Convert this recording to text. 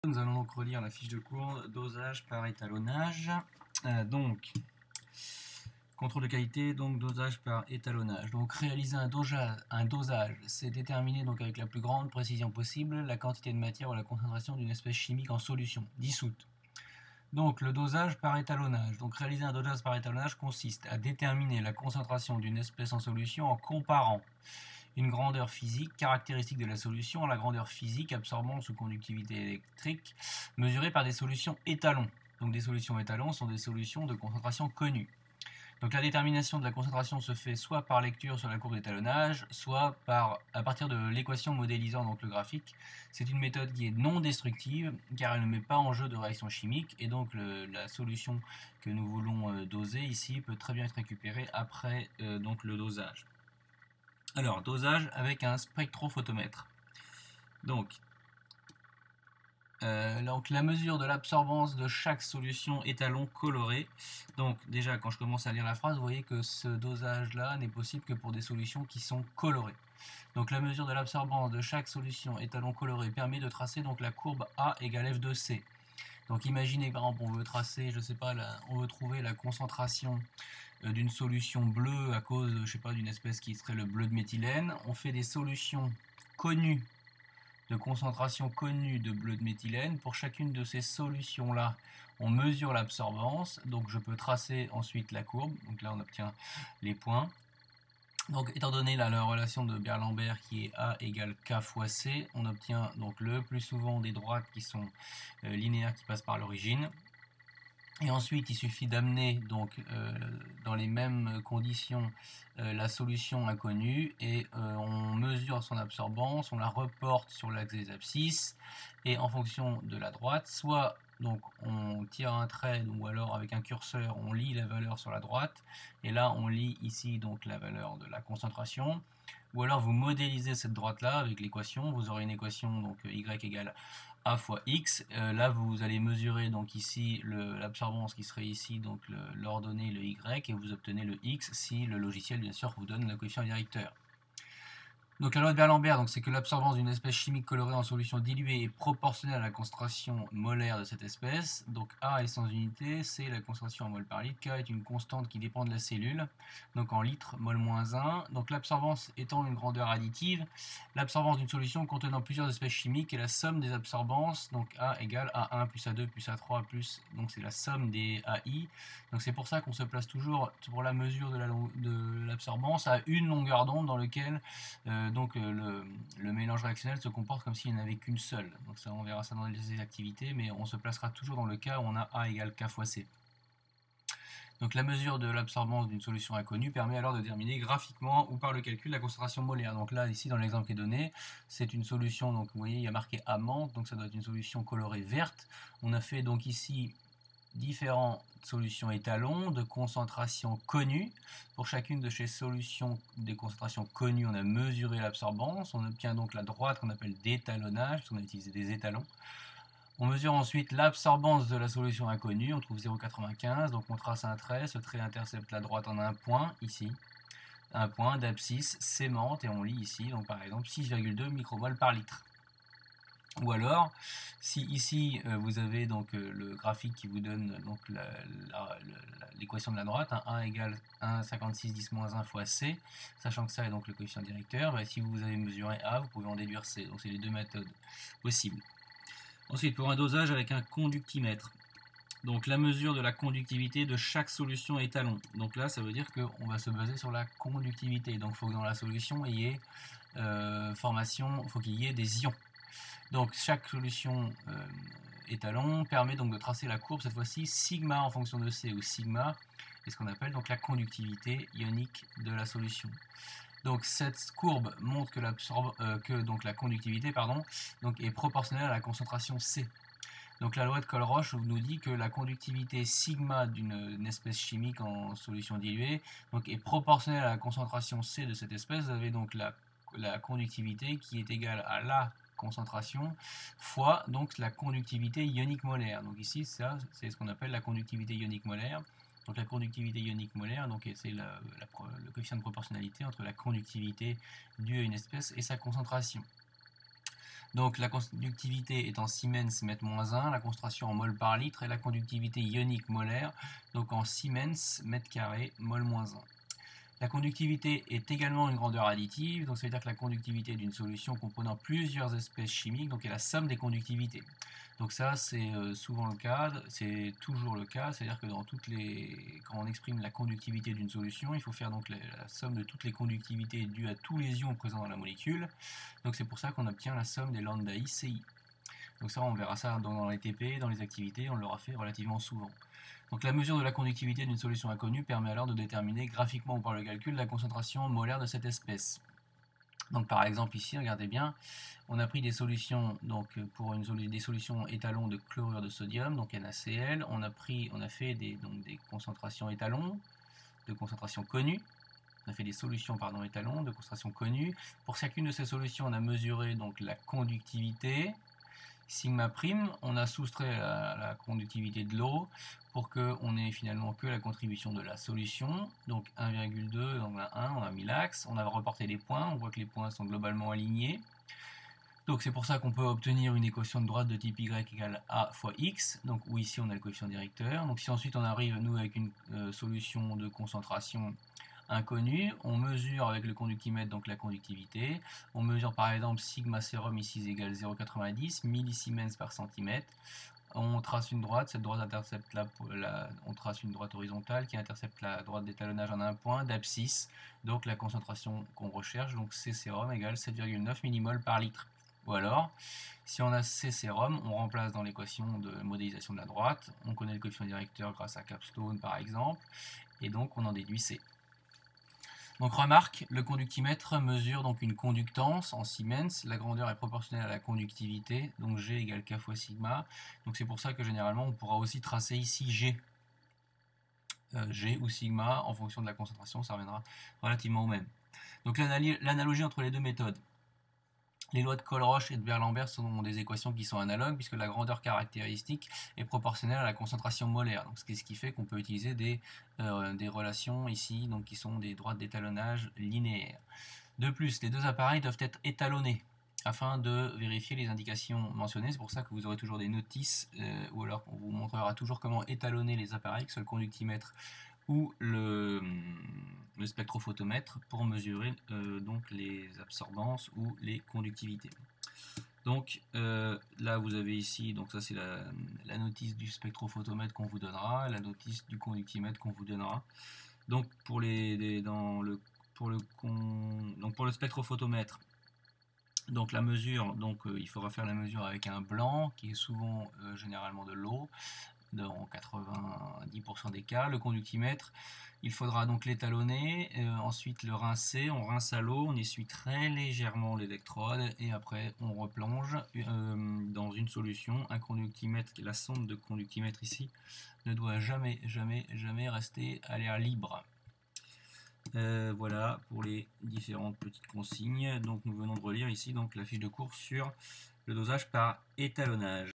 Nous allons donc relire la fiche de cours dosage par étalonnage. Contrôle de qualité, donc dosage par étalonnage. Donc réaliser un dosage, c'est déterminer donc avec la plus grande précision possible la quantité de matière ou la concentration d'une espèce chimique en solution dissoute. Donc le dosage par étalonnage. Donc réaliser un dosage par étalonnage consiste à déterminer la concentration d'une espèce en solution en comparant une grandeur physique caractéristique de la solution à la grandeur physique absorbance ou conductivité électrique mesurée par des solutions étalons. Donc des solutions étalons sont des solutions de concentration connues. Donc la détermination de la concentration se fait soit par lecture sur la courbe d'étalonnage, soit à partir de l'équation modélisant donc le graphique. C'est une méthode qui est non destructive car elle ne met pas en jeu de réaction chimique et donc la solution que nous voulons doser ici peut très bien être récupérée après donc le dosage. Alors, dosage avec un spectrophotomètre. Donc, la mesure de l'absorbance de chaque solution étalon colorée. Donc, déjà, quand je commence à lire la phrase, vous voyez que ce dosage-là n'est possible que pour des solutions qui sont colorées. Donc, la mesure de l'absorbance de chaque solution étalon colorée permet de tracer donc la courbe A égale F2C. Donc, imaginez, par exemple, on veut tracer, je sais pas, on veut trouver la concentration d'une solution bleue à cause, je sais pas, d'une espèce qui serait le bleu de méthylène. On fait des solutions connues, de concentration connue de bleu de méthylène. Pour chacune de ces solutions-là, on mesure l'absorbance. Donc je peux tracer ensuite la courbe. Donc là, on obtient les points. Donc étant donné la relation de Beer-Lambert qui est A égale K fois C, on obtient donc le plus souvent des droites qui sont linéaires qui passent par l'origine. Et ensuite, il suffit d'amener donc dans les mêmes conditions la solution inconnue et on mesure son absorbance, on la reporte sur l'axe des abscisses et en fonction de la droite, soit donc on tire un trait ou alors avec un curseur on lit la valeur sur la droite et là on lit ici donc la valeur de la concentration. Ou alors vous modélisez cette droite-là avec l'équation, vous aurez une équation donc y égale a fois x. Là vous allez mesurer donc ici l'absorbance qui serait ici donc l'ordonnée le y et vous obtenez le x si le logiciel bien sûr vous donne le coefficient directeur. Donc la loi de Beer-Lambert, c'est que l'absorbance d'une espèce chimique colorée en solution diluée est proportionnelle à la concentration molaire de cette espèce. Donc A est sans unité, C la concentration en mol par litre, K est une constante qui dépend de la cellule, donc en litres mol moins 1. Donc l'absorbance étant une grandeur additive, l'absorbance d'une solution contenant plusieurs espèces chimiques est la somme des absorbances, donc A égale A1 plus A2 plus A3 plus, donc c'est la somme des AI. Donc c'est pour ça qu'on se place toujours pour la mesure de l'absorbance à une longueur d'onde dans lequel le mélange réactionnel se comporte comme s'il n'y en avait qu'une seule. Donc ça, on verra ça dans les activités, mais on se placera toujours dans le cas où on a A égale K fois C. Donc la mesure de l'absorbance d'une solution inconnue permet alors de déterminer graphiquement ou par le calcul la concentration molaire. Donc là, ici, dans l'exemple qui est donné, c'est une solution, donc vous voyez, il y a marqué amande, donc ça doit être une solution colorée verte. On a fait donc ici différentes solutions étalons de concentration connue. Pour chacune de ces solutions des concentrations connues, on a mesuré l'absorbance. On obtient donc la droite qu'on appelle d'étalonnage, parce qu'on a utilisé des étalons. On mesure ensuite l'absorbance de la solution inconnue, on trouve 0,95, donc on trace un trait, ce trait intercepte la droite en un point, ici. Un point d'abscisse sémante, et on lit ici, donc par exemple 6,2 micromol par litre. Ou alors, si ici vous avez donc le graphique qui vous donne donc l'équation de la droite, 1 égale 1,56 10 moins 1 fois C, sachant que ça est donc le coefficient directeur, si vous avez mesuré A, vous pouvez en déduire C. Donc c'est les deux méthodes possibles. Ensuite, pour un dosage avec un conductimètre. Donc la mesure de la conductivité de chaque solution étalon. Donc là, ça veut dire qu'on va se baser sur la conductivité. Donc il faut que dans la solution, il y ait faut qu'il y ait des ions. Donc chaque solution étalon permet donc de tracer la courbe, cette fois-ci sigma en fonction de C, où sigma est ce qu'on appelle donc la conductivité ionique de la solution. Donc cette courbe montre que donc la conductivité donc est proportionnelle à la concentration C. Donc la loi de Colroche nous dit que la conductivité sigma d'une espèce chimique en solution diluée donc, est proportionnelle à la concentration C de cette espèce. Vous avez donc la conductivité qui est égale à la concentration fois donc la conductivité ionique molaire. Donc ici, ça, c'est ce qu'on appelle la conductivité ionique molaire. Donc la conductivité ionique molaire, c'est le coefficient de proportionnalité entre la conductivité due à une espèce et sa concentration. Donc la conductivité est en Siemens mètre-1, la concentration en mol par litre et la conductivité ionique molaire, donc en Siemens mètre carré mol-1. La conductivité est également une grandeur additive, donc ça veut dire que la conductivité d'une solution comprenant plusieurs espèces chimiques donc est la somme des conductivités. Donc ça c'est souvent le cas, c'est toujours le cas, c'est-à-dire que quand on exprime la conductivité d'une solution, il faut faire donc la somme de toutes les conductivités dues à tous les ions présents dans la molécule. Donc c'est pour ça qu'on obtient la somme des lambda I CI. Donc ça on verra ça dans les TP, dans les activités, on l'aura fait relativement souvent. Donc la mesure de la conductivité d'une solution inconnue permet alors de déterminer graphiquement ou par le calcul la concentration molaire de cette espèce. Donc par exemple ici, regardez bien, on a pris des solutions donc pour des solutions étalons de chlorure de sodium, donc NaCl, on a fait des concentrations étalons de concentration connue. On a fait des solutions étalons de concentration connue. Pour chacune de ces solutions, on a mesuré donc la conductivité sigma prime, on a soustrait la conductivité de l'eau pour qu'on ait finalement que la contribution de la solution, donc 1,2, donc là 1, on a mis l'axe, on a reporté les points, on voit que les points sont globalement alignés. Donc c'est pour ça qu'on peut obtenir une équation de droite de type y égale a fois x, donc où ici on a le coefficient directeur. Donc si ensuite on arrive nous avec une solution de concentration inconnue, on mesure avec le conductimètre donc la conductivité, on mesure par exemple sigma sérum ici égale 0,90 millisiemens par centimètre. On trace une droite, cette droite intercepte on trace une droite horizontale qui intercepte la droite d'étalonnage en un point d'abscisse, donc la concentration qu'on recherche, donc C sérum égale 7,9 millimoles par litre. Ou alors, si on a C sérum, on remplace dans l'équation de modélisation de la droite, on connaît le coefficient directeur grâce à Capstone par exemple, et donc on en déduit C. Donc remarque, le conductimètre mesure donc une conductance en Siemens, la grandeur est proportionnelle à la conductivité, donc G égale K fois sigma, donc c'est pour ça que généralement on pourra aussi tracer ici G. G ou sigma en fonction de la concentration, ça reviendra relativement au même. Donc l'analogie entre les deux méthodes. Les lois de Colroche et de Berlambert sont des équations qui sont analogues puisque la grandeur caractéristique est proportionnelle à la concentration molaire. Donc, ce qui fait qu'on peut utiliser des relations ici donc, qui sont des droites d'étalonnage linéaires. De plus, les deux appareils doivent être étalonnés afin de vérifier les indications mentionnées. C'est pour ça que vous aurez toujours des notices ou alors on vous montrera toujours comment étalonner les appareils, que ce soit le conductimètre ou le spectrophotomètre pour mesurer donc les absorbances ou les conductivités. Donc là vous avez ici, donc ça c'est la notice du spectrophotomètre qu'on vous donnera, la notice du conductimètre qu'on vous donnera. Donc pour le spectrophotomètre, donc la mesure, il faudra faire la mesure avec un blanc qui est souvent généralement de l'eau dans 90% des cas. Le conductimètre, il faudra donc l'étalonner, ensuite le rincer, on rince à l'eau, on essuie très légèrement l'électrode et après on replonge dans une solution. Un conductimètre, la sonde de conductimètre ici, ne doit jamais rester à l'air libre. Voilà pour les différentes petites consignes. Donc nous venons de relire ici donc la fiche de cours sur le dosage par étalonnage.